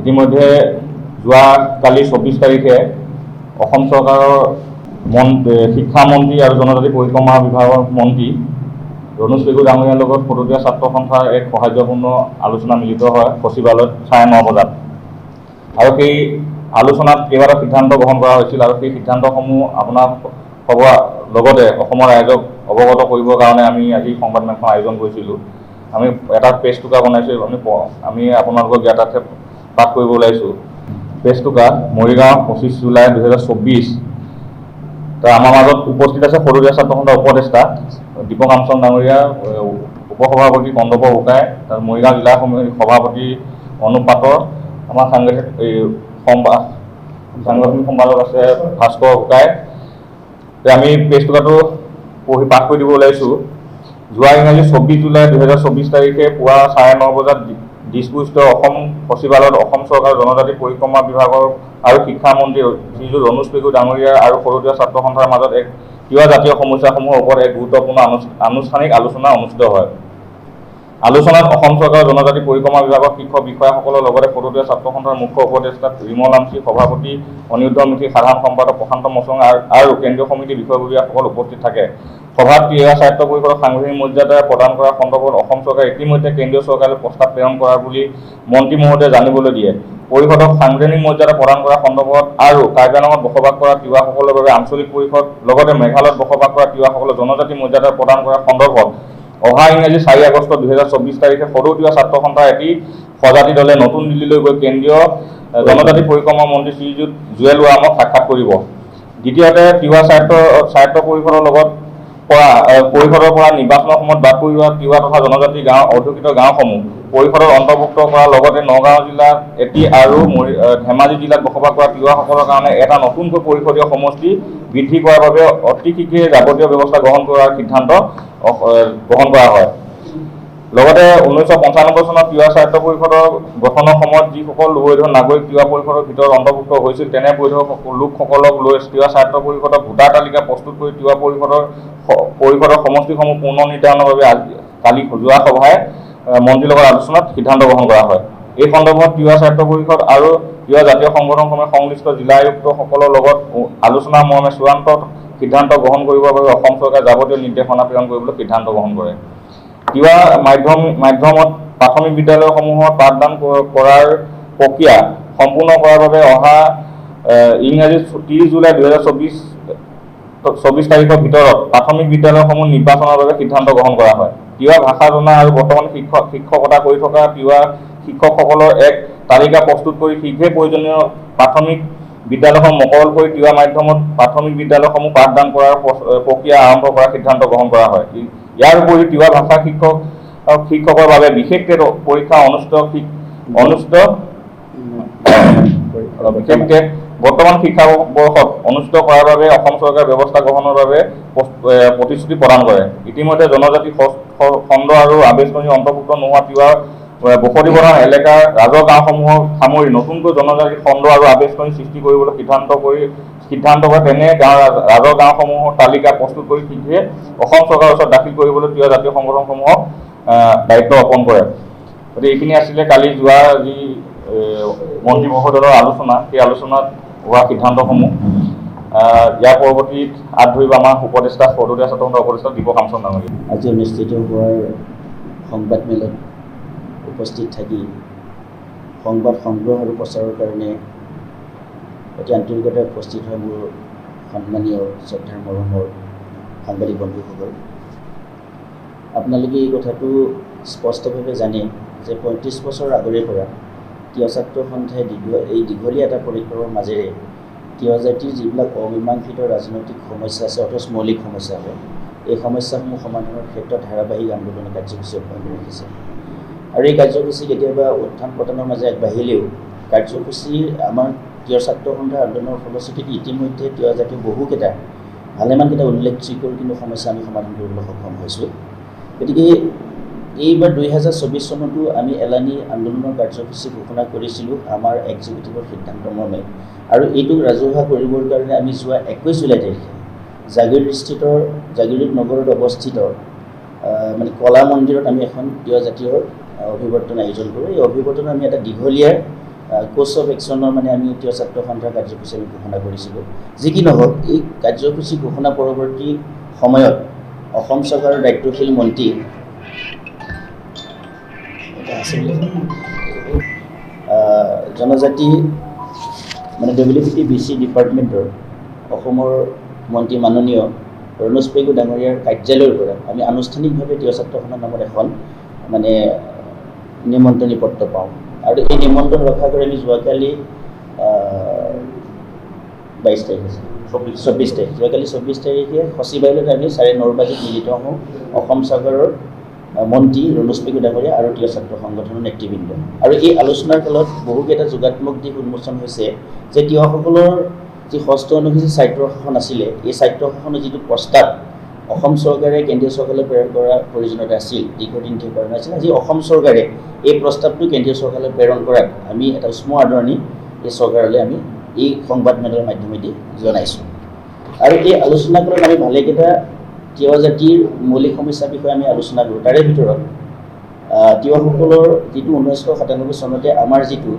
ইতিমধ্যে যোৱাকালি 24 তাৰিখে অসম চৰকাৰৰ শিক্ষামন্ত্ৰী আৰু জনজাতি পৰিক্ৰমা বিভাগৰ মন্ত্ৰী ৰণোজ পেগু ডাঙৰীয়াৰ লগত ফটোতীয়া ছাত্ৰ সন্থাৰ এক সৌহাৰ্দ্যপূৰ্ণ আলোচনা মিলিত হয় সচিবালয়ত 9:30 বজাত। আৰু সেই আলোচনাত কেইবাটাও সিদ্ধান্ত গ্ৰহণ কৰা হৈছিল আৰু সেই সিদ্ধান্তসমূহ আপোনাৰ লগতে অসমৰ ৰাইজক অৱগত কৰিবৰ কাৰণে আমি আজি সংবাদমেলখন আয়োজন কৰিছিলোঁ। আমি এটা প্ৰেছ টুকা বনাইছোঁ, আমি আপোনালোকক ইয়াতে পাঠ কৰিব ওলাইছোঁ। প্ৰেছ টুকা মৰিগাঁও 25 জুলাই 2024। আমাৰ মাজত উপস্থিত আছে ফটোতীয়া ছাত্ৰ সন্থাৰ উপদেষ্টা দীপক আমচন ডাঙৰীয়া, উপসভাপতি কন্দৰ্প হুকাই, মৰিগাঁও জিলা সমিতিৰ সভাপতি অনুপ পাটৰ, আমাৰ সাংগঠনিক সম্পাদক আছে ভাস্কৰ হুকাই। আমি প্ৰেছ টুকাটো পাঠ কৰি দিব ওলাইছোঁ। যোৱা ইংৰাজী 24 জুলাই 2024 তাৰিখে পুৱা 9:30 বজাত দিছপুৰস্থিত অসম সচিবালয়ত অসম চৰকাৰৰ জনজাতি পৰিক্ৰমা বিভাগৰ আৰু শিক্ষামন্ত্ৰী শ্ৰীযুত ৰণোজ পেগু ডাঙৰীয়া আৰু ফটোতীয়া ছাত্ৰ সন্থাৰ মাজত এক তিৱা জাতীয় সমস্যাসমূহৰ ওপৰত এক গুৰুত্বপূৰ্ণ আনুষ্ঠানিক আলোচনা অনুষ্ঠিত হয়। আলোচনাত অসম চৰকাৰৰ জনজাতি পৰিক্ৰমা বিভাগৰ শীৰ্ষ বিষয়াসকলৰ লগতে ফটোতীয়া ছাত্ৰ সন্থাৰ মুখ্য উপদেষ্টা ৰিমল আমচি, সভাপতি অনিৰুদ্ধ মিথি, সাধাৰণ সম্পাদক প্ৰশান্ত মচং আৰু কেন্দ্ৰীয় সমিতিৰ বিষয়ববীয়াসকল উপস্থিত থাকে। সভাত তিৱা সাহিত্য পৰিষদক সাংবিধানিক মৰ্যাদা প্ৰদান কৰাৰ সন্দৰ্ভত অসম চৰকাৰে ইতিমধ্যে কেন্দ্ৰীয় চৰকাৰলৈ প্ৰস্তাৱ প্ৰেৰণ কৰা বুলি মন্ত্ৰী মহোদয়ে জানিবলৈ দিয়ে। পৰিষদক সাংবিধানিক মৰ্যাদা প্ৰদান কৰাৰ সন্দৰ্ভত আৰু কাৰ্বিআংলঙত বসবাস কৰা তিৱাসকলৰ বাবে আঞ্চলিক পৰিষদ লগতে মেঘালয়ত বসবাস কৰা তিৱাসকলৰ জনজাতি মৰ্যাদা প্ৰদান কৰাৰ সন্দৰ্ভত অহা ইংৰাজী 4 আগষ্ট 2024 তাৰিখে ফটোতীয়া ছাত্ৰ সন্থাৰ এটি সজাতি দলে নতুন দিল্লীলৈ গৈ কেন্দ্ৰীয় জনজাতি পৰিক্ৰমা মন্ত্ৰী শ্ৰীযুত জুৱেল ওৰামক সাক্ষাৎ কৰিব। দ্বিতীয়তে তিৱা সাহিত্য পৰিষদৰ পৰা নিৰ্বাচনৰ সময়ত বাদ পৰি যোৱা তিৱা তথা জনজাতি গাঁও অধ্যুষিত গাঁওসমূহ পৰিষদত অন্তৰ্ভুক্ত কৰাৰ লগতে নগাঁও জিলাত এটি আৰু ধেমাজি জিলাত বসবাস কৰা তিৱাসকলৰ কাৰণে এটা নতুনকৈ পৰিষদীয় সমষ্টি বৃদ্ধি কৰাৰ বাবে অতি শীঘ্ৰে যাৱতীয় ব্যৱস্থা গ্ৰহণ কৰাৰ সিদ্ধান্ত গ্ৰহণ কৰা হয়। লগতে 1995 চনত তিৱা সাহিত্য পৰিষদৰ গঠনৰ সময়ত যিসকল বৈধ নাগৰিক তিৱা পৰিষদৰ ভিতৰত অন্তৰ্ভুক্ত হৈছিল তেনে বৈধ লোকসকলক লৈ তিৱা সাহিত্য পৰিষদৰ ভোটাৰ তালিকা প্ৰস্তুত কৰি তিৱা পৰিষদৰ সমষ্টিসমূহ পুনৰ নিৰ্ধাৰণৰ বাবে কালি যোৱা সভাই মন্ত্ৰীৰ লগত আলোচনাত সিদ্ধান্ত গ্ৰহণ কৰা হয়। এই সন্দৰ্ভত তিৱা সাহিত্য পৰিষদ আৰু তিৱা জাতীয় সংগঠনসমূহে সংশ্লিষ্ট জিলা আয়ুক্তসকলৰ লগত আলোচনা মৰ্মে চূড়ান্ত সিদ্ধান্ত গ্ৰহণ কৰিবৰ বাবে অসম চৰকাৰে যাৱতীয় নিৰ্দেশনা প্ৰেৰণ কৰিবলৈ সিদ্ধান্ত গ্ৰহণ কৰে। তিৱা মাধ্যমত প্ৰাথমিক বিদ্যালয়সমূহত পাঠদান কৰাৰ প্ৰক্ৰিয়া সম্পূৰ্ণ কৰাৰ বাবে অহা ইংৰাজী 30 জুলাই 2024 তাৰিখৰ ভিতৰত প্ৰাথমিক বিদ্যালয়সমূহ নিৰ্বাচনৰ বাবে সিদ্ধান্ত গ্ৰহণ কৰা হয়। তিৱা ভাষা জনা আৰু বৰ্তমান শিক্ষকতা কৰি থকা তিৱা শিক্ষকসকলৰ এক তালিকা প্ৰস্তুত কৰি শীঘ্ৰে প্ৰয়োজনীয় প্ৰাথমিক বিদ্যালয়সমূহ মুকল কৰি তিৱা মাধ্যমত প্ৰাথমিক বিদ্যালয়সমূহ পাঠদান কৰাৰ প্ৰক্ৰিয়া আৰম্ভ কৰাৰ সিদ্ধান্ত গ্ৰহণ কৰা হয়। ইয়াৰ উপৰি তিৱা ভাষা শিক্ষকৰ বাবে বিশেষ পৰীক্ষা বিশেষকে বৰ্তমান শিক্ষাবৰ্ষত অনুষ্ঠিত কৰাৰ বাবে অসম চৰকাৰে ব্যৱস্থা গ্ৰহণৰ বাবে প্ৰতিশ্ৰুতি প্ৰদান কৰে। ইতিমধ্যে জনজাতি খণ্ড আৰু আৱেষ্টনী অন্তৰ্ভুক্ত নোহোৱা তিৱা বসতি প্ৰধান এলেকাৰ ৰাজহ গাঁওসমূহক সামৰি নতুনকৈ জনজাতি খণ্ড আৰু আৱেষ্টনী সৃষ্টি কৰিবলৈ সিদ্ধান্ত কৰে। তেনে ৰাজহ গাঁওসমূহৰ তালিকা প্ৰস্তুত কৰি শীঘ্ৰে অসম চৰকাৰৰ ওচৰত দাখিল কৰিবলৈ তিৱা জাতীয় সংগঠনসমূহক দায়িত্ব অৰ্পণ কৰে। গতিকে এইখিনি আছিলে কালি যোৱা যি মন্ত্ৰী মহোদয়ৰ আলোচনা, সেই আলোচনাত হোৱা সিদ্ধান্তসমূহ। ইয়াৰ পৰৱৰ্তীত হাত ধৰিব আমাৰ উপদেষ্টা ফটোতীয়া ছাত্ৰ সন্থাৰ উপদেষ্টা দীপক আমচন ডাঙৰীয়া। আজি অনুষ্ঠিত হোৱাৰ সংবাদমেলত উপস্থিত থাকি সংবাদ সংগ্ৰহ আৰু প্ৰচাৰৰ কাৰণে অতি আন্তৰিকতাৰে উপস্থিত হয় মোৰ সন্মানীয় শ্ৰদ্ধাৰ মৰমৰ সাংবাদিক বন্ধুসকল। আপোনালোকে এই কথাটো স্পষ্টভাৱে জানে যে 35 বছৰ আগৰে পৰা তিৱা ছাত্ৰ সন্থাই এই দীঘলীয়া এটা পৰিক্ৰমাৰ মাজেৰে তিৱা জাতিৰ যিবিলাক অমীমাংসিত ৰাজনৈতিক সমস্যা আছে, অথচ মৌলিক সমস্যা হয়, এই সমস্যাসমূহ সমাধানৰ ক্ষেত্ৰত ধাৰাবাহিক আন্দোলন কাৰ্যসূচী অব্যাহত ৰাখিছে। আৰু এই কাৰ্যসূচী কেতিয়াবা উত্থান পতনৰ মাজে আগবাঢ়িলেও কাৰ্যসূচীৰ আমাৰ তিৱা ছাত্ৰ সন্থাৰ আন্দোলনৰ ফলশ্ৰুতিত ইতিমধ্যে তিৱা জাতিৰ ভালেমানকেইটা উল্লেখযোগ্য কিন্তু সমস্যা আমি সমাধান কৰিবলৈ সক্ষম হৈছোঁ। গতিকে এইবাৰ 2024 চনতো আমি এলানি আন্দোলনৰ কাৰ্যসূচী ঘোষণা কৰিছিলোঁ আমাৰ এক্সিকিউটিভৰ সিদ্ধান্ত মৰ্মে, আৰু এইটো ৰাজহুৱা কৰিবৰ কাৰণে আমি যোৱা 21 জুলাই তাৰিখে জাগিৰোড নগৰত অৱস্থিত কলা মন্দিৰত আমি এখন তিৱা জাতীয় অভিৱৰ্তন আয়োজন কৰোঁ। এই অভিৱৰ্তনত আমি এটা দীঘলীয়া কোৰ্চ অফ একশ্যনৰ মানে আমি তিৱা ছাত্ৰ সন্থাৰ কাৰ্যসূচী আমি ঘোষণা কৰিছিলোঁ। যি কি নহওক, এই কাৰ্যসূচী ঘোষণা পৰৱৰ্তী সময়ত অসম চৰকাৰৰ দায়িত্বশীল মন্ত্ৰী জনজাতি মানে ডব্লিউবিটি BC ডিপাৰ্টমেণ্টৰ অসমৰ মন্ত্ৰী মাননীয় ৰণোজ পেগু ডাঙৰীয়াৰ কাৰ্যালয়ৰ পৰা আমি আনুষ্ঠানিকভাৱে তিৱা ছাত্ৰ সন্থাৰ নামত এখন মানে নিমন্ত্ৰণী পত্ৰ পাওঁ। আৰু এই নিমন্ত্ৰণ ৰক্ষা কৰি আমি যোৱাকালি 22 তাৰিখ আছে 24 তাৰিখ যোৱাকালি 24 তাৰিখে সচিবালয়ত আমি 9:30 বজাত মিলিত হওঁ অসম চৰকাৰৰ মন্ত্ৰী ৰণোজ পেগু ডাঙৰীয়া আৰু তিৱা ছাত্ৰ সংগঠনৰ নেতৃবৃন্দ। আৰু এই আলোচনাৰ কালত বহুকেইটা যোগাত্মক দিশ উন্মোচন হৈছে যে তিৱাসকলৰ যি ষষ্ঠ অনুসূচীত স্বায়ত্ব শাসন আছিলে, এই স্বায়ত্ব শাসনৰ যিটো প্ৰস্তাৱ অসম চৰকাৰে কেন্দ্ৰীয় চৰকাৰলৈ প্ৰেৰণ কৰাৰ প্ৰয়োজনীয়তা আছিল, দীৰ্ঘদিন ঠিক কৰা নাছিল। আজি অসম চৰকাৰে এই প্ৰস্তাৱটো কেন্দ্ৰীয় চৰকাৰলৈ প্ৰেৰণ কৰাত আমি এটা উষ্ম আদৰণি এই চৰকাৰলৈ আমি এই সংবাদমেলৰ মাধ্যমেদি জনাইছোঁ। আৰু এই আলোচনা কৰাত আমি ভালেকেইটা তিৱা জাতিৰ মৌলিক সমস্যাৰ বিষয়ে আমি আলোচনা কৰোঁ। তাৰে ভিতৰত তিৱাসকলৰ যিটো 1997 চনতে আমাৰ যিটো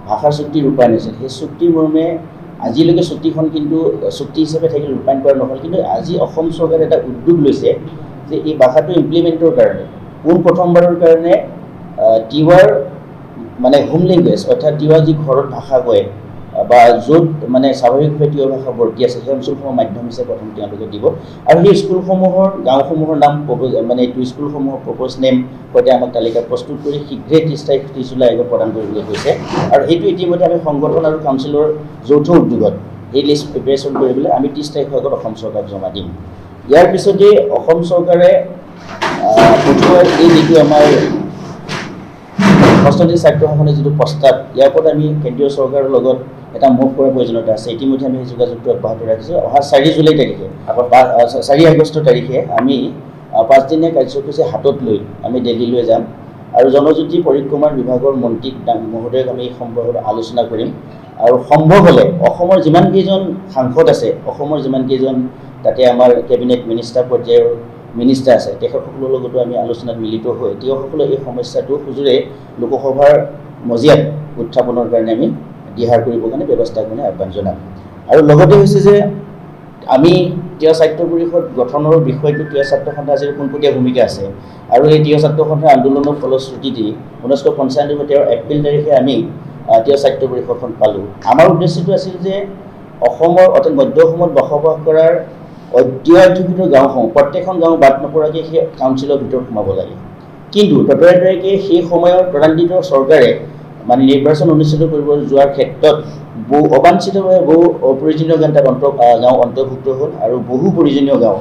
ভাষা চুক্তি ৰূপায়ণ হৈছিল, সেই চুক্তিৰ মৰ্মে আজিলৈকে চুক্তিখন কিন্তু চুক্তি হিচাপে থাকিলে ৰূপায়ণ কৰা নহ'ল। কিন্তু আজি অসম চৰকাৰে এটা উদ্যোগ লৈছে যে এই ভাষাটো ইমপ্লিমেণ্টৰ কাৰণে পোনপ্ৰথমবাৰৰ কাৰণে তিৱাৰ মানে হোম লেংগুৱেজ অৰ্থাৎ তিৱা যি ঘৰত ভাষা কয় বা য'ত মানে স্বাভাৱিকভাৱে তিৱা ভাষা বৰ্তি আছে সেই অঞ্চলসমূহ মাধ্যম হিচাপে প্ৰথম তেওঁলোকে দিব। আৰু সেই স্কুলসমূহৰ গাঁওসমূহৰ নাম মানে এইটো স্কুলসমূহৰ প্ৰপ'জ নেম সৈতে আমাক তালিকা প্ৰস্তুত কৰি শীঘ্ৰেই 30 জুলাই আগত প্ৰদান কৰিবলৈ কৈছে। আৰু সেইটো ইতিমধ্যে আমি সংগঠন আৰু কাউন্সিলৰ যৌথ উদ্যোগত এই লিষ্ট প্ৰিপেৰেশ্যন কৰিবলৈ আমি 30 তাৰিখৰ আগত অসম চৰকাৰক জমা দিম। ইয়াৰ পিছতেই অসম চৰকাৰে পঠোৱা এই যিটো আমাৰ ষষ্ঠটি স্বায়ত্ব শাসনৰ যিটো প্ৰস্তাৱ, ইয়াৰ ওপৰত আমি কেন্দ্ৰীয় চৰকাৰৰ লগত এটা মুভ কৰাৰ প্ৰয়োজনীয়তা আছে। ইতিমধ্যে আমি সেই যোগাযোগটো অব্যাহত ৰাখিছোঁ। অহা 4 জুলাই তাৰিখে 4 আগষ্ট তাৰিখে আমি 5 দিনীয়া কাৰ্যসূচী হাতত লৈ আমি দিল্লীলৈ যাম আৰু জনজাতি পৰিক্ৰমাৰ বিভাগৰ মন্ত্ৰী মহোদয়ক আমি এই সম্পৰ্কত আলোচনা কৰিম। আৰু সম্ভৱ হ'লে অসমৰ যিমানকেইজন সাংসদ আছে, অসমৰ যিমানকেইজন তাতে আমাৰ কেবিনেট মিনিষ্টাৰ পৰ্যায়ৰ মিনিষ্টাৰ আছে, তেখেতসকলৰ লগতো আমি আলোচনাত মিলিত হৈ তেওঁসকলে এই সমস্যাটো সুযোৰে লোকসভাৰ মজিয়াত উত্থাপনৰ কাৰণে আমি দিহাৰ কৰিবৰ কাৰণে ব্যৱস্থা কাৰণে আহ্বান জনাম। আৰু লগতে হৈছে যে আমি তিৱা ছাত্ৰ পৰিষদ গঠনৰ বিষয়টো তিৱা ছাত্ৰ সন্থা আজিৰ পোনপটীয়া ভূমিকা আছে। আৰু এই তিৱা ছাত্ৰ সন্থাৰ আন্দোলনৰ ফলশ্ৰুতি দি 1995 এপ্ৰিল তাৰিখে আমি তিৱা ছাত্ৰ পৰিষদখন পালোঁ। আমাৰ উদ্দেশ্যটো আছিল যে অসমৰ অৰ্থাৎ মধ্য অসমত বসবাস কৰাৰ অধ্যুষিত গাঁওসমূহ প্ৰত্যেকখন গাঁও বাদ নপৰাকৈ সেই কাউন্সিলৰ ভিতৰত সোমাব লাগে। কিন্তু ততাতৈয়াকৈ সেই সময়ৰ তদানীন্তন চৰকাৰে মানে নিৰ্বাচন অনুষ্ঠিত কৰিব যোৱাৰ ক্ষেত্ৰত বহু অবাঞ্ছিতভাৱে বহু অপ্ৰয়োজনীয় গাঁও অন্তৰ্ভুক্ত হ'ল আৰু বহু প্ৰয়োজনীয় গাঁও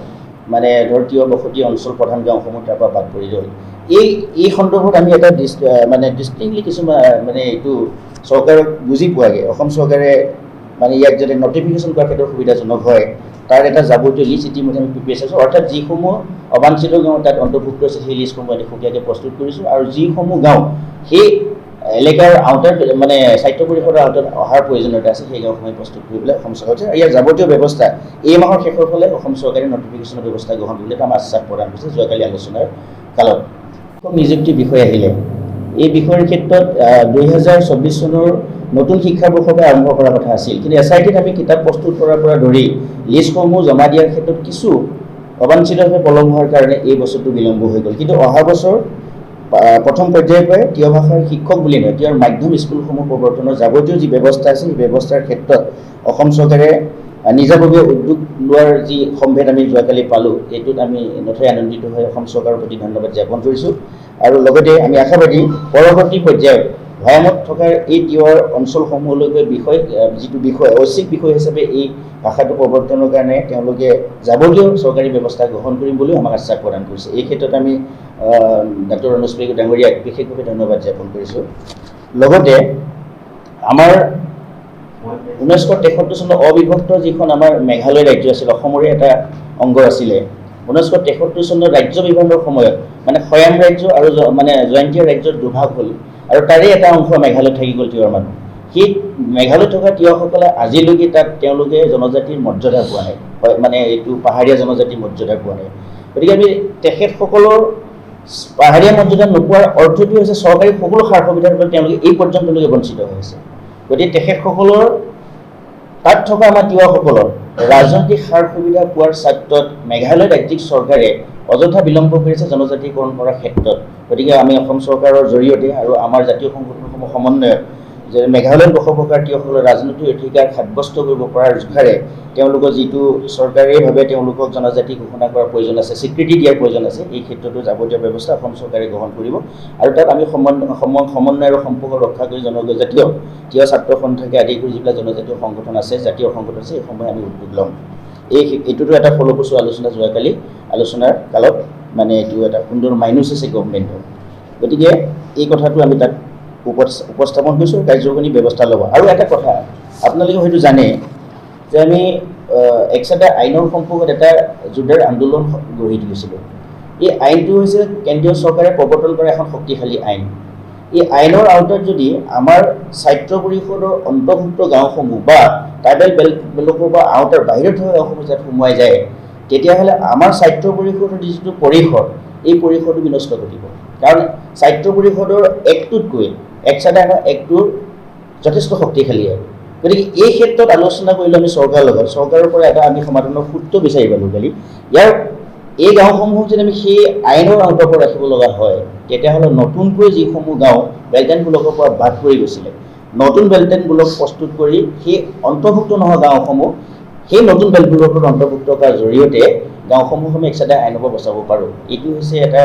মানে ধৰ তিৱা বসতি অঞ্চল প্ৰধান গাঁওসমূহ তাৰ পৰা বাদ পৰি ৰ'ল। এই সন্দৰ্ভত আমি এটা মানে ডিষ্টিংলি কিছুমান মানে এইটো চৰকাৰক বুজি পোৱাকৈ অসম চৰকাৰে মানে ইয়াক যাতে নটিফিকেশ্যন কৰাৰ ক্ষেত্ৰত সুবিধাজনক হয় তাৰ এটা যাৱতীয় লিষ্ট ইতিমধ্যে আমি প্ৰিপেয়াৰ কৰিছোঁ। অৰ্থাৎ যিসমূহ অবাঞ্ছিত গাঁও তাত অন্তৰ্ভুক্ত আছে সেই লিষ্টসমূহ আমি সুকীয়াকৈ প্ৰস্তুত কৰিছোঁ। আৰু যিসমূহ গাঁও সেই এলেকাৰ আওতাত মানে স্বায়ত্ব পৰিষদৰ আওতাত অহাৰ প্ৰয়োজনীয়তা আছে সেই গাঁওসমূহ প্ৰস্তুত কৰিবলৈ অসম চৰকাৰে ইয়াৰ যাৱতীয় ব্যৱস্থা এই মাহৰ শেষৰ ফালে অসম চৰকাৰে নটিফিকেশ্যনৰ ব্যৱস্থা গ্ৰহণ কৰিবলৈ আমাৰ আশ্বাস প্ৰদান কৰিছে যোৱাকালি আলোচনাৰ কালত। নিযুক্তিৰ বিষয় আহিলে এই বিষয়ৰ ক্ষেত্ৰত 2024 চনৰ নতুন শিক্ষাবৰ্ষৰ পৰা আৰম্ভ কৰাৰ কথা আছিল। কিন্তু SITত আমি কিতাপ প্ৰস্তুত কৰাৰ পৰা ধৰি লিষ্টসমূহ জমা দিয়াৰ ক্ষেত্ৰত কিছু অবাঞ্ছিতভাৱে পলম হোৱাৰ কাৰণে এই বছৰটো বিলম্ব হৈ গ'ল। কিন্তু অহা বছৰ প্ৰথম পৰ্যায়ৰ পৰাই তিৱা ভাষাৰ শিক্ষক বুলি নহয় তিৱাৰ মাধ্যম স্কুলসমূহ প্ৰৱৰ্তনৰ যাৱতীয় যি ব্যৱস্থা আছে সেই ব্যৱস্থাৰ ক্ষেত্ৰত অসম চৰকাৰে নিজাববীয়া উদ্যোগ লোৱাৰ যি সম্ভেদ আমি যোৱাকালি পালোঁ, এইটোত আমি নথৈ আনন্দিত হৈ অসম চৰকাৰৰ প্ৰতি ধন্যবাদ জ্ঞাপন কৰিছোঁ। আৰু লগতে আমি আশাবাদী পৰৱৰ্তী পৰ্যায়ত ভৈয়ামত থকা এই তিৱাৰ অঞ্চলসমূহলৈকে যিটো বিষয় ঐচ্ছিক বিষয় হিচাপে এই ভাষাটো প্ৰৱৰ্তনৰ কাৰণে তেওঁলোকে যাৱতীয় চৰকাৰী ব্যৱস্থা গ্ৰহণ কৰিম বুলিও আমাক আশ্বাস প্ৰদান কৰিছে। এই ক্ষেত্ৰত আমি ডক্টৰ ৰণোজ পেগু ডাঙৰীয়াক বিশেষভাৱে ধন্যবাদ জ্ঞাপন কৰিছোঁ। লগতে আমাৰ 1973 চনত অবিভক্ত যিখন আমাৰ মেঘালয় ৰাজ্য আছিল, অসমৰে এটা অংগ আছিলে, 1973 চনত ৰাজ্য বিভাজনৰ সময়ত মানে খয়াম ৰাজ্য আৰু মানে জয়ন্তীয়া ৰাজ্যৰ দুভাগ হ'ল আৰু তাৰে এটা অংশ মেঘালয়ত থাকি গ'ল তিৱাৰ মানুহ। সেই মেঘালয়ত থকা তিৱাসকলে আজিলৈকে তাত তেওঁলোকে জনজাতিৰ মৰ্যাদা পোৱা নাই, মানে এইটো পাহাৰীয়া জনজাতিৰ মৰ্যাদা পোৱা নাই। গতিকে আমি তেখেতসকলৰ পাহাৰীয়া মৰ্যাদা নোপোৱাৰ অৰ্থটো হৈছে চৰকাৰী সকলো সা সুবিধাৰ পৰা তেওঁলোকে এই পৰ্যন্তলৈকে বঞ্চিত হৈ আছে। গতিকে তেখেতসকলৰ তাত থকা আমাৰ তিৱাসকলৰ ৰাজনৈতিক সাৰ সুবিধা পোৱাৰ স্বাৰ্থত মেঘালয় ৰাজ্যিক চৰকাৰে অযথা বিলম্ব কৰিছে জনজাতিকৰণ কৰাৰ ক্ষেত্ৰত। গতিকে আমি অসম চৰকাৰৰ জৰিয়তে আৰু আমাৰ জাতীয় সংগঠনসমূহ সমন্বয়ত যে মেঘালয়ত বসবাস তিৱাসকলৰ ৰাজনৈতিক অধিকাৰ সাব্যস্ত কৰিব পৰাৰ জোখাৰে তেওঁলোকৰ যিটো চৰকাৰীভাৱে তেওঁলোকক জনজাতি ঘোষণা কৰাৰ প্ৰয়োজন আছে, স্বীকৃতি দিয়াৰ প্ৰয়োজন আছে, এই ক্ষেত্ৰতো যাৱতীয় ব্যৱস্থা অসম চৰকাৰে গ্ৰহণ কৰিব। আৰু তাত আমি সমন্বয় আৰু সম্পৰ্ক ৰক্ষা কৰি জনজাতীয় তিৱা ছাত্ৰ সন্থাকে আদি কৰি যিবিলাক জনজাতীয় সংগঠন আছে, জাতীয় সংগঠন আছে, এইসমূহে আমি উদ্যোগ ল'ম। এইটোতো এটা ফলপ্ৰসূ আলোচনা যোৱাকালি আলোচনাৰ কালত মানে এইটো এটা সুন্দৰ মাইনাছ আছে গভৰ্ণমেণ্টৰ। গতিকে এই কথাটো আমি তাত উপস্থাপন কৰিছোঁ, কাৰ্যকৰী ব্যৱস্থা ল'ব। আৰু এটা কথা আপোনালোকে হয়তো জানে যে আমি একচাটা আইনৰ সম্পৰ্কত এটা জোৰদাৰ আন্দোলন গঢ়ি তুলিছিলোঁ। এই আইনটো হৈছে কেন্দ্ৰীয় চৰকাৰে প্ৰৱৰ্তন কৰা এখন শক্তিশালী আইন। এই আইনৰ আওতাত যদি আমাৰ স্বায়ত্ব পৰিষদৰ অন্তৰ্ভুক্ত গাঁওসমূহ বা ট্ৰাইবেল বেল্টৰ পৰা আওতাৰ বাহিৰত থকা গাঁওসমূহ যাত সোমোৱাই যায়, তেতিয়াহ'লে আমাৰ স্বায়ত্ব পৰিষদৰ যিটো পৰিসৰ, এই পৰিসৰটো বিনষ্ট ঘটিব। কাৰণ স্বায়ত্ব পৰিষদৰ একটোতকৈ একচাটা একটোৰ যথেষ্ট শক্তিশালী আৰু। গতিকে এই ক্ষেত্ৰত আলোচনা কৰিলোঁ আমি চৰকাৰৰ লগত, চৰকাৰৰ পৰা এটা আমি সমাধানৰ সূত্ৰ বিচাৰি পালোঁ কালি। ইয়াৰ এই গাঁওসমূহক যদি আমি সেই আইনৰ আওতাৰ পৰা ৰাখিব লগা হয়, তেতিয়াহ'লে নতুনকৈ যিসমূহ গাঁও বেলটেন ব্লকৰ পৰা বাদ পৰি গৈছিলে, নতুন বেলটেন ব্লক প্ৰস্তুত কৰি সেই অন্তৰ্ভুক্ত নোহোৱা গাঁওসমূহ সেই নতুন বেলটেন ব্লকত অন্তৰ্ভুক্ত কৰাৰ জৰিয়তে গাঁওসমূহ আমি একচাটা আইনৰ পৰা বচাব পাৰোঁ। এইটো হৈছে এটা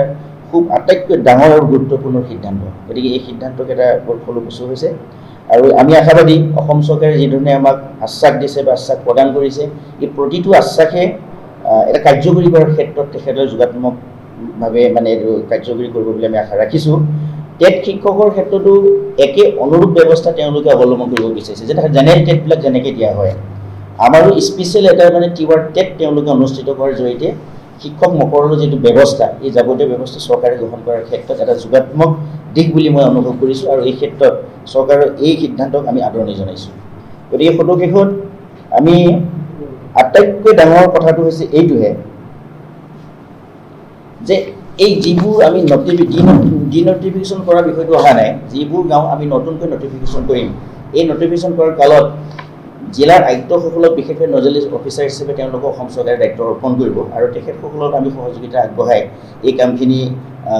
খুব আটাইতকৈ ডাঙৰ আৰু গুৰুত্বপূৰ্ণ সিদ্ধান্ত। গতিকে এই সিদ্ধান্তক এটা বৰ ফলপ্ৰসূ হৈছে আৰু আমি আশাবাদী অসম চৰকাৰে যিধৰণে আমাক আশ্বাস দিছে বা আশ্বাস প্ৰদান কৰিছে, এই প্ৰতিটো আশ্বাসে এটা কাৰ্যকৰী কৰাৰ ক্ষেত্ৰত তেখেতৰ যোগাত্মকভাৱে মানে এইটো কাৰ্যকৰী কৰিব বুলি আমি আশা ৰাখিছোঁ। টেট শিক্ষকৰ ক্ষেত্ৰতো একে অনুৰূপ ব্যৱস্থা তেওঁলোকে অৱলম্বন কৰিব বিচাৰিছে, যে জেনেৰেল টেটবিলাক যেনেকৈ দিয়া হয়, আমাৰো স্পেচিয়েল এটা মানে টিৱাৰ টেট তেওঁলোকে অনুষ্ঠিত কৰাৰ জৰিয়তে শিক্ষক মকৰলৰ যিটো ব্যৱস্থা, এই যাৱতীয় ব্যৱস্থা চৰকাৰে গ্ৰহণ কৰাৰ ক্ষেত্ৰত এটা যোগাত্মক দিশ বুলি মই অনুভৱ কৰিছোঁ আৰু এই ক্ষেত্ৰত চৰকাৰৰ এই সিদ্ধান্তক আমি আদৰণি জনাইছোঁ। গতিকে ফটোকেইখন আমি আটাইতকৈ ডাঙৰ কথাটো হৈছে এইটোহে যে এই যিবোৰ আমি ডিনটিফিকেশ্যন কৰাৰ বিষয়টো অহা নাই, যিবোৰ গাঁও আমি নতুনকৈ নটিফিকেশ্যন কৰিম, এই নটিফিকেশ্যন কৰাৰ কালত জিলাৰ আয়ুক্তসকলক বিশেষকৈ নজেল অফিচাৰ হিচাপে তেওঁলোকক অসম চৰকাৰে দায়িত্ব অৰ্পণ কৰিব আৰু তেখেতসকলক আমি সহযোগিতা আগবঢ়াই এই কামখিনি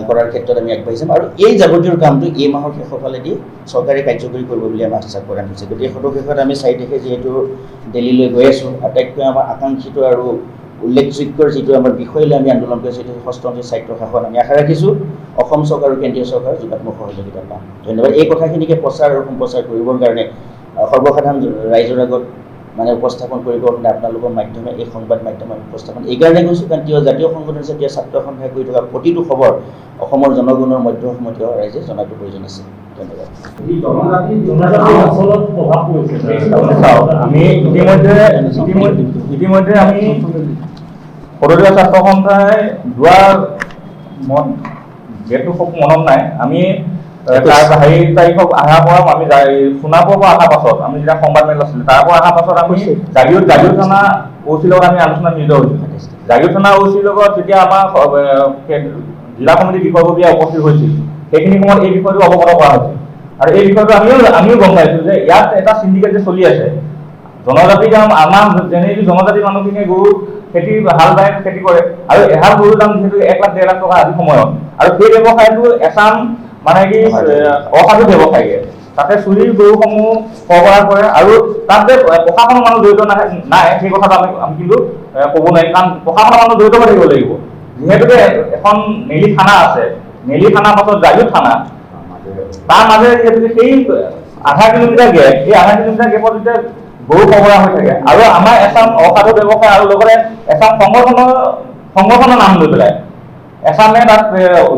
কৰাৰ ক্ষেত্ৰত আমি আগবাঢ়ি যাম। আৰু এই যাৱতীয় কামটো এই মাহৰ শেষৰ ফালেদি চৰকাৰে কাৰ্যকৰী কৰিব বুলি আমাৰ আশ্বাস প্ৰদান হৈছে। গতিকে শেষত আমি 4 তাৰিখে যিহেতু দিল্লীলৈ গৈ আছোঁ, আটাইতকৈ আমাৰ আকাংক্ষিত আৰু উল্লেখযোগ্যৰ যিটো আমাৰ বিষয় লৈ আমি আন্দোলন কৰিছোঁ, সেইটো হস্তমন্ত্ৰী স্বায়ত্ব শাসন। আমি আশা ৰাখিছোঁ অসম চৰকাৰ আৰু কেন্দ্ৰীয় চৰকাৰৰ যোগাত্মক সহযোগিতা পাম। ধন্যবাদ। এই কথাখিনিকে প্ৰচাৰ আৰু সম্প্ৰচাৰ কৰিবৰ কাৰণে সৰ্বসাধাৰণ ৰাইজৰ আগত মানে উপস্থাপন কৰিব কাৰণে আপোনালোকৰ মাধ্যমে এই সংবাদ মাধ্যমৰ উপস্থাপন এইকাৰণে কৈছোঁ, কাৰণ জাতীয় সংগঠন হিচাপে ছাত্ৰ সন্থাই কৰি থকা প্ৰতিটো খবৰ অসমৰ জনগণৰ মধ্যসমতীয় ৰাইজে জনাটো প্ৰয়োজন আছে। ধন্যবাদ। আমি ইতিমধ্যে আমি সদৰীয় ছাত্ৰ সন্থাই যোৱা ডেটটো খুব মনত নাই, আমি তাৰ 4 তাৰিখত অহাৰ পৰা আমি সোণাপুৰৰ পৰা অহাৰ পাছত আমি যেতিয়া সংবাদ মেল আছিলে তাৰ পৰা অহাৰ পাছত আমি জাগিৰোড থানা OC লগত আমি আলোচনাত মিলিত হৈছিলোঁ। জাগিৰোড থানা OC লগত যেতিয়া আমাৰ জিলা সমিতিৰ বিষয়ববীয়া উপস্থিত হৈছিল, সেইখিনি সময়ত এই বিষয়টো অৱগত কৰা হৈছিল আৰু এই বিষয়টো আমিও গম পাইছোঁ যে ইয়াত এটা চিণ্ডিকেট যে চলি আছে। জনজাতি কাম আমাৰ জেনেৰেলি জনজাতি মানুহখিনিয়ে গৰু খেতি হাল বাই খেতি কৰে আৰু এহাল গৰুৰ দাম যিহেতু 1 লাখ 1.5 লাখ টকা আজি সময়ত, আৰু সেই ব্যৱসায়টো এচাম মানে কি অসাধু ব্যৱসায়ীয়ে তাতে চুৰিৰ গৰুসমূহ সৰবৰাহ কৰে আৰু তাত যে প্ৰশাসনৰ মানুহ জড়িত নাই সেই কথাটো আমি কিন্তু ক'ব নোৱাৰিম, কাৰণ প্ৰশাসনৰ মানুহ জড়িত হৈ থাকিব লাগিব। যিহেতুকে এখন নেলি থানা আছে, নেলি থানাৰ পাছত জাগিৰোড থানা, তাৰ মাজেৰে যিহেতুকে সেই আধা কিলোমিটাৰ গেপ, এই আধা কিলোমিটাৰ গেপত যেতিয়া গৰু সৰবৰাহ হৈ থাকে আৰু আমাৰ এচাম অসাধু ব্যৱসায় আৰু লগতে এচাম সংগঠনৰ নাম লৈ পেলাই এচামে তাত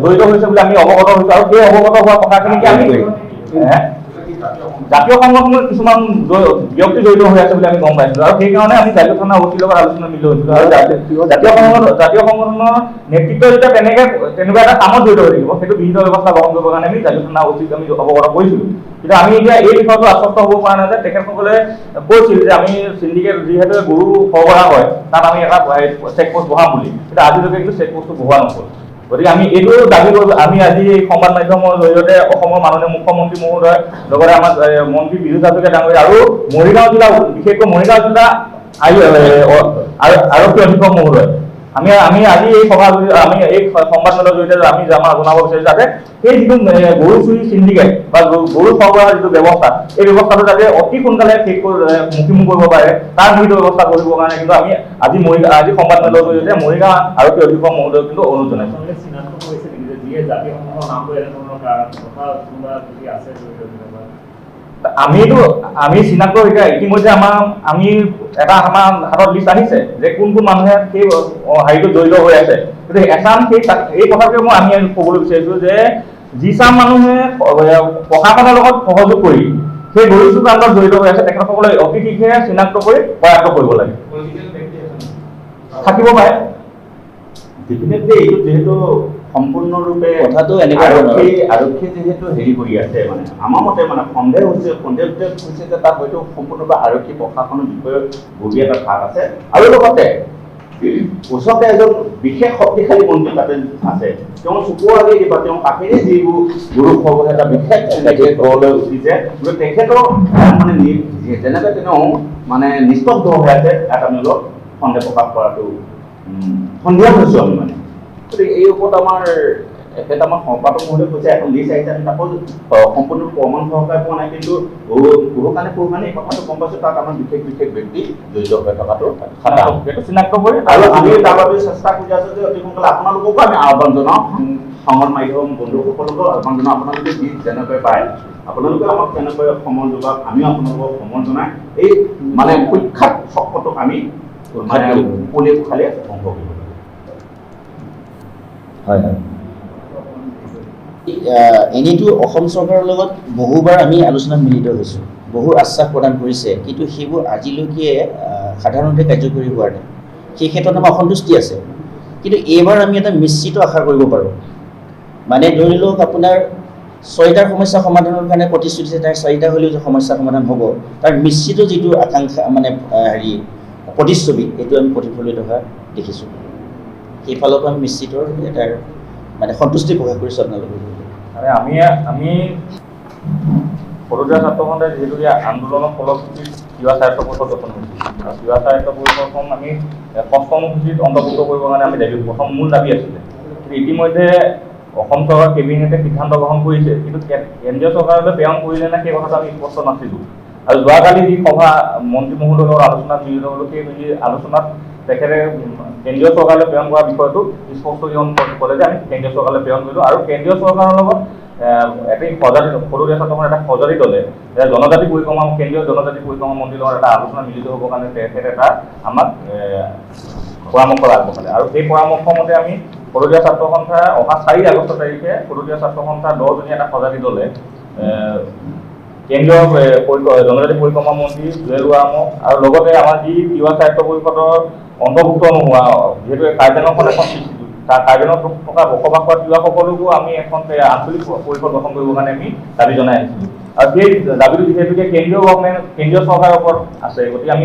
জড়িত হৈছে বুলি আমি অৱগত হৈছোঁ আৰু সেই অৱগত হোৱা কথাখিনিকে আমি জাতীয় সংগঠনৰ কিছুমান ব্যক্তি জড়িত হৈ আছে বুলি আমি গম পাইছিলোঁ আৰু সেইকাৰণে আমি জাতীয় থানা OC লগত আলোচনা মিলিত হৈছিলোঁ আৰু জাতীয় সংগঠনৰ নেতৃত্ব যেতিয়া তেনেকুৱা এটা কামত জড়িত হৈ থাকিব, সেইটো বিহিত ব্যৱস্থা গ্ৰহণ কৰিবৰ কাৰণে আমি জাতীয় থানা OC আমি অৱগত কৰিছিলোঁ। কিন্তু আমি এতিয়া এই বিষয়টো আশ্বস্ত হ'ব পৰা নাই যে তেখেতসকলে কৈছিল যে আমি চিণ্ডিকেট যিহেতু গৰু সৰবৰাহ হয় তাত আমি এটা চেকপোষ্ট বহাম বুলি, কিন্তু আজিলৈকে কিন্তু চেকপোষ্টটো বহোৱা নহ'ল। গতিকে আমি এইটো দাবী কৰোঁ। আমি আজি এই সংবাদ মাধ্যমৰ জৰিয়তে অসমৰ মাননীয় মুখ্যমন্ত্ৰী মহোদয়, লগতে আমাৰ মন্ত্ৰী বিজু হাজৰিকা ডাঙৰীয়া আৰু মৰিগাঁও জিলা, বিশেষকৈ মৰিগাঁও জিলা আৰক্ষী অধীক্ষক মহোদয়, আমি আজি এই আমি এই সংবাদমেলৰ জৰিয়তে আমি আমাৰ জনাব বিচাৰিছোঁ যাতে সেই যিটো গৰু চুৰি চিণ্ডিকেট বা গৰু সৰবৰাহৰ যিটো ব্যৱস্থা, এই ব্যৱস্থাটো যাতে অতি সোনকালে শেষ মুক্তিমুখ কৰিব পাৰে, তাৰ নিহিত ব্যৱস্থা কৰিবৰ কাৰণে কিন্তু আমি আজি সংবাদমেলৰ জৰিয়তে মৰিগাঁও আৰক্ষী অধীক্ষক মহোদয়ক কিন্তু অনুৰোধ জনাইছোঁ। আমি চিনাক্ত এতিয়া ইতিমধ্যে আমাৰ হাতত লিষ্ট আহিছে যে কোন কোন মানুহে সেই হেৰিটো জড়িত হৈ আছে। গতিকে এচাম এই কথাটোকে আমি ক'বলৈ বিচাৰিছোঁ যে যিচাম মানুহে প্ৰশাসনৰ লগত সহযোগ কৰি সেই গৰু চুৰ কাণ্ডত জড়িত হৈ আছে তেখেতসকলে অতি শীঘ্ৰে চিনাক্ত কৰি প্ৰয়াস কৰিব লাগে। থাকিব পাৰে ডেফিনেটলি এইটো যিহেতু সম্পূৰ্ণৰূপে কথাটো এনেকুৱা আৰক্ষী যিহেতু হেৰি কৰি আছে, মানে আমাৰ মতে মানে সন্দেহ হৈছে যে তাত হয়তো সম্পূৰ্ণৰূপে আৰক্ষী প্ৰশাসনৰ বিষয়ে বহি এটা ভাগ আছে। আৰু লগতে ওচৰতে এজন বিশেষ শক্তিশালী মন্ত্ৰী তাতে আছে, তেওঁ চকুৰ আগেদি বা তেওঁ কাষেৰে যিবোৰ গৰু খবৰ এটা বিশেষ গঢ়লৈ উঠিছে, গতিকে তেখেতৰ মানে যেনেকৈ তেওঁ মানে নিস্তব্ধ হৈ আছে, এটা আমি অলপ সন্দেহ প্ৰকাশ কৰাটো সন্ধিয়া হৈছোঁ আমি মানে। গতিকে এই ওপৰত আমাৰ সম্পাদক মহোদয়ে কৈছে এখন লিষ্ট আহিছে, আমি তাকো সম্পূৰ্ণ প্ৰমাণ সহকাৰে পোৱা নাই, কিন্তু পুৰুষানে এই কথাটো গম পাইছোঁ তাত আমাৰ বিশেষ ব্যক্তি জড়িত হৈ থকাটো চিনাক্ত কৰি আৰু আমি তাৰ বাবে চেষ্টা কৰি আছোঁ যে অতি সোনকালে আপোনালোককো আমি আহ্বান জনাওঁ, সংবাদ মাধ্যম বন্ধুসকলকো আহ্বান জনাওঁ, আপোনালোকে যি যেনেকৈ পায় আপোনালোকে আমাক তেনেকৈ সমল যোগাওক, আমিও আপোনালোকক সমল জনাই এই মানে কুখ্যাত চক্ৰটোক আমি মানে পোলে পোখালে ধ্বংস কৰিব। হয় হয়, এনেইতো অসম চৰকাৰৰ লগত বহুবাৰ আমি আলোচনাত মিলিত হৈছোঁ, বহু আশ্বাস প্ৰদান কৰিছে, কিন্তু সেইবোৰ আজিলৈকে সাধাৰণতে কাৰ্যকৰী হোৱা নাই। সেই ক্ষেত্ৰত আমাৰ অসন্তুষ্টি আছে, কিন্তু এইবাৰ আমি এটা মিশ্ৰিত আশা কৰিব পাৰোঁ। মানে ধৰি লওক আপোনাৰ 6টা সমস্যা সমাধানৰ কাৰণে প্ৰতিশ্ৰুতি আছে, তাৰ 4টা হ'লেও যে সমস্যা সমাধান হ'ব, তাৰ মিশ্ৰিত যিটো আকাংক্ষা মানে প্ৰতিচ্ছবি, এইটো আমি প্ৰতিফলিত হোৱা দেখিছোঁ। সেইফালৰ পৰা আমি মিশ্ৰিতৰ এটাৰ মানে সন্তুষ্টি প্ৰকাশ কৰিছোঁ আপোনালোকৰ। আমি সৰুজীয়া ছাত্ৰ সন্থাই যিহেতু আন্দোলনৰ ফলশ্ৰুতিত তিৱা সাহিত্য পৰিষদ গঠন হৈছিল, আৰু তিৱা সাহিত্য পৰিষদখন আমি 6ম সূচীত অন্তৰ্ভুক্ত কৰিবৰ কাৰণে আমি প্ৰথম মূল দাবী আছিলে। ইতিমধ্যে অসম চৰকাৰ কেবিনেটে সিদ্ধান্ত গ্ৰহণ কৰিছে, কিন্তু কেন্দ্ৰীয় চৰকাৰলৈ প্ৰেৰণ কৰিলে নে সেই কথাটো আমি স্পষ্ট নাছিলোঁ। আৰু যোৱাকালি যি সভা মন্ত্ৰী মহোদয়ৰ লগত আলোচনাত মিলিত হ'লোঁ, সেই আলোচনাত তেখেতে কেন্দ্ৰীয় চৰকাৰলৈ প্ৰেৰণ কৰা বিষয়টো স্পষ্ট ক'লে যে আমি কেন্দ্ৰীয় চৰকাৰলৈ প্ৰেৰণ কৰিলোঁ, আৰু কেন্দ্ৰীয় চৰকাৰৰ লগত সৰুজীয়া ছাত্ৰ সন্থাৰ এটা সঁজুলি দলে জনজাতি পৰিক্ৰমা কেন্দ্ৰীয় জনজাতি পৰিক্ৰমা মন্ত্ৰীৰ লগত এটা আলোচনা মিলিত হ'বৰ কাৰণে তেখেতে এটা আমাক পৰামৰ্শ আগবঢ়ালে। আৰু সেই পৰামৰ্শ মতে আমি সৰুজীয়া ছাত্ৰ সন্থা অহা 4 আগষ্ট তাৰিখে সৰুজীয়া ছাত্ৰ সন্থা 10জনীয়া এটা সঁজাতি দলে কেন্দ্ৰীয় জনজাতি পৰিক্ৰমা মন্ত্ৰী জুৱেল ওৰামক আৰু লগতে আমাৰ যি তিৱা সাহিত্য পৰিষদৰ অন্তৰ্ভুক্ত নোহোৱা, যিহেতু কাৰ্যালয়খন এখন তাৰ কাৰ্যালয়ত থকা বসবাস কৰা তিৱাসকলকো আমি এখন আঞ্চলিক পৰিষদ গঠন কৰিবৰ কাৰণে আমি দাবী জনাই আহিছিলোঁ। আৰু সেই দাবীটো যিহেতুকে কেন্দ্ৰীয় চৰকাৰৰ ওপৰত আছে, গতিকে আমি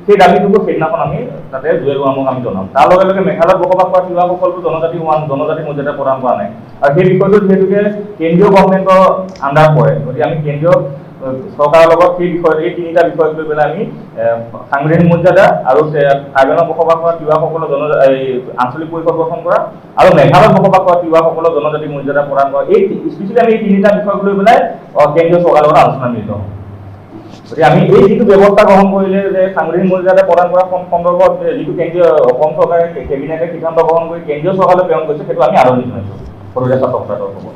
সেই দাবীটোকো সেইদিনাখন আমি তাতে জুৱেল ওৰামক আমি জনাম। তাৰ লগে লগে মেঘালয়ত বসবাস কৰা তিৱাসকলকো জনজাতি মৰ্যাদা প্ৰদান কৰা নাই, আৰু সেই বিষয়টো যিহেতুকে কেন্দ্ৰীয় গভৰ্ণমেণ্টৰ আণ্ডাৰত পৰে, গতিকে আমি কেন্দ্ৰীয় চৰকাৰৰ লগত সেই বিষয় এই 3টা বিষয়ক লৈ পেলাই আমি সাংবিধানিক মৰ্যাদা আৰু ট্ৰাইবেলত বসবাস কৰা তিৱাসকলৰ আঞ্চলিক পৰিষদ গঠন কৰা আৰু মেঘালয়ত বসবাস কৰা তিৱাসকলৰ জনজাতি মৰ্যাদা প্ৰদান কৰা, এই স্পেচিয়েলি আমি এই 3টা বিষয়ক লৈ পেলাই কেন্দ্ৰীয় চৰকাৰৰ লগত আলোচনা মিলিত হ'ম। গতিকে আমি এই যিটো ব্যৱস্থা গ্ৰহণ কৰিলে যে সাংবিধানিক মৰ্যাদা প্ৰদান কৰা সন্দৰ্ভত যিটো কেন্দ্ৰীয় অসম চৰকাৰে কেবিনেটে সিদ্ধান্ত গ্ৰহণ কৰি কেন্দ্ৰীয় চৰকাৰলৈ প্ৰেৰণ কৰিছে, সেইটো আমি আদৰণি জনাইছোঁ সৰুজীয়া ছাত্ৰ সন্থাৰ তৰফৰ পৰা।